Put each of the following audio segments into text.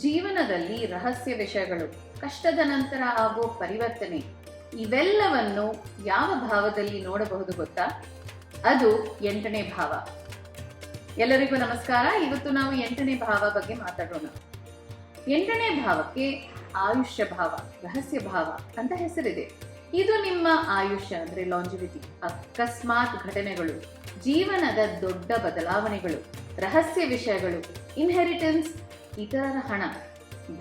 ಜೀವನದಲ್ಲಿ ರಹಸ್ಯ ವಿಷಯಗಳು, ಕಷ್ಟದ ನಂತರ ಆಗೋ ಪರಿವರ್ತನೆ, ಇವೆಲ್ಲವನ್ನು ಯಾವ ಭಾವದಲ್ಲಿ ನೋಡಬಹುದು ಗೊತ್ತಾ? ಅದು 8ನೇ ಭಾವ. ಎಲ್ಲರಿಗೂ ನಮಸ್ಕಾರ. ಇವತ್ತು ನಾವು 8ನೇ ಭಾವ ಬಗ್ಗೆ ಮಾತಾಡೋಣ. 8ನೇ ಭಾವಕ್ಕೆ ಆಯುಷ್ಯ ಭಾವ, ರಹಸ್ಯ ಭಾವ ಅಂತ ಹೆಸರಿದೆ. ಇದು ನಿಮ್ಮ ಆಯುಷ್ಯ ಅಂದ್ರೆ ಲಾಂಜಿವಿಟಿ, ಅಕಸ್ಮಾತ್ ಘಟನೆಗಳು, ಜೀವನದ ದೊಡ್ಡ ಬದಲಾವಣೆಗಳು, ರಹಸ್ಯ ವಿಷಯಗಳು, ಇನ್ಹೆರಿಟೆನ್ಸ್, ಇತರರ ಹಣ,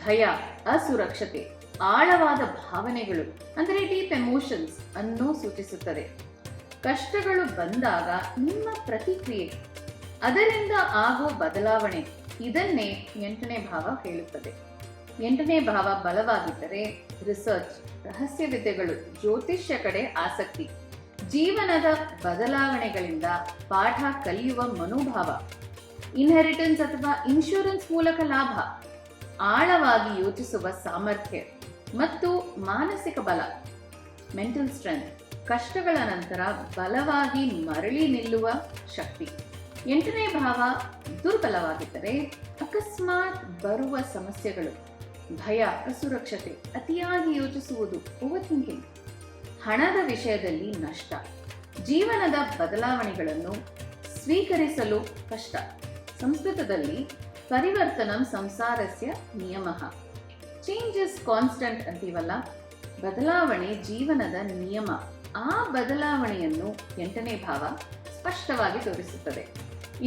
ಭಯ, ಅಸುರಕ್ಷತೆ, ಆಳವಾದ ಭಾವನೆಗಳು ಅಂದರೆ ಡೀಪ್ ಎಮೋಷನ್ಸ್ ಅನ್ನು ಸೂಚಿಸುತ್ತದೆ. ಕಷ್ಟಗಳು ಬಂದಾಗ ನಿಮ್ಮ ಪ್ರತಿಕ್ರಿಯೆ, ಅದರಿಂದ ಆಗೋ ಬದಲಾವಣೆ, ಇದನ್ನೇ 8ನೇ ಭಾವ ಹೇಳುತ್ತದೆ. 8ನೇ ಭಾವ ಬಲವಾಗಿದ್ದರೆ ರಿಸರ್ಚ್, ರಹಸ್ಯ ವಿದ್ಯೆಗಳು, ಜ್ಯೋತಿಷ್ಯ ಕಡೆ ಆಸಕ್ತಿ, ಜೀವನದ ಬದಲಾವಣೆಗಳಿಂದ ಪಾಠ ಕಲಿಯುವ ಮನೋಭಾವ, ಇನ್ಹೆರಿಟೆನ್ಸ್ ಅಥವಾ ಇನ್ಶೂರೆನ್ಸ್ ಮೂಲಕ ಲಾಭ, ಆಳವಾಗಿ ಯೋಚಿಸುವ ಸಾಮರ್ಥ್ಯ ಮತ್ತು ಮಾನಸಿಕ ಬಲ, ಮೆಂಟಲ್ ಸ್ಟ್ರೆಂತ್, ಕಷ್ಟಗಳ ನಂತರ ಬಲವಾಗಿ ಮರಳಿ ನಿಲ್ಲುವ ಶಕ್ತಿ. 8ನೇ ಭಾವ ದುರ್ಬಲವಾಗಿದ್ದರೆ ಅಕಸ್ಮಾತ್ ಬರುವ ಸಮಸ್ಯೆಗಳು, ಭಯ, ಅಸುರಕ್ಷತೆ, ಅತಿಯಾಗಿ ಯೋಚಿಸುವುದು, ಓವರ್ ಥಿಂಕಿಂಗ್, ಹಣದ ವಿಷಯದಲ್ಲಿ ನಷ್ಟ, ಜೀವನದ ಬದಲಾವಣೆಗಳನ್ನು ಸ್ವೀಕರಿಸಲು ಕಷ್ಟ. ಸಂಸ್ಕೃತದಲ್ಲಿ ಪರಿವರ್ತನಂ ಸಂಸಾರಸ್ಯ ನಿಯಮಃ, ಚೇಂಜ್ ಇಸ್ ಕಾನ್ಸ್ಟೆಂಟ್ ಅಂತೀವಲ್ಲ, ಬದಲಾವಣೆ ಜೀವನದ ನಿಯಮ. ಆ ಬದಲಾವಣೆಯನ್ನು 8ನೇ ಭಾವ ಸ್ಪಷ್ಟವಾಗಿ ತೋರಿಸುತ್ತದೆ.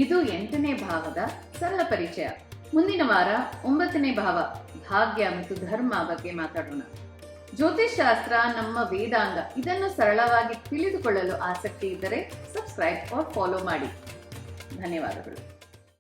ಇದು 8ನೇ ಭಾವದ ಸರಳ ಪರಿಚಯ. ಮುಂದಿನ ವಾರ 9ನೇ ಭಾವ, ಭಾಗ್ಯ ಮತ್ತು ಧರ್ಮ ಬಗ್ಗೆ ಮಾತಾಡೋಣ. ಜ್ಯೋತಿಷ್ ಶಾಸ್ತ್ರ ನಮ್ಮ ವೇದಾಂಗ, ಇದನ್ನು ಸರಳವಾಗಿ ತಿಳಿದುಕೊಳ್ಳಲು ಆಸಕ್ತಿ ಇದ್ದರೆ ಸಬ್ಸ್ಕ್ರೈಬ್ ಆರ್ ಫಾಲೋ ಮಾಡಿ. ಧನ್ಯವಾದಗಳು.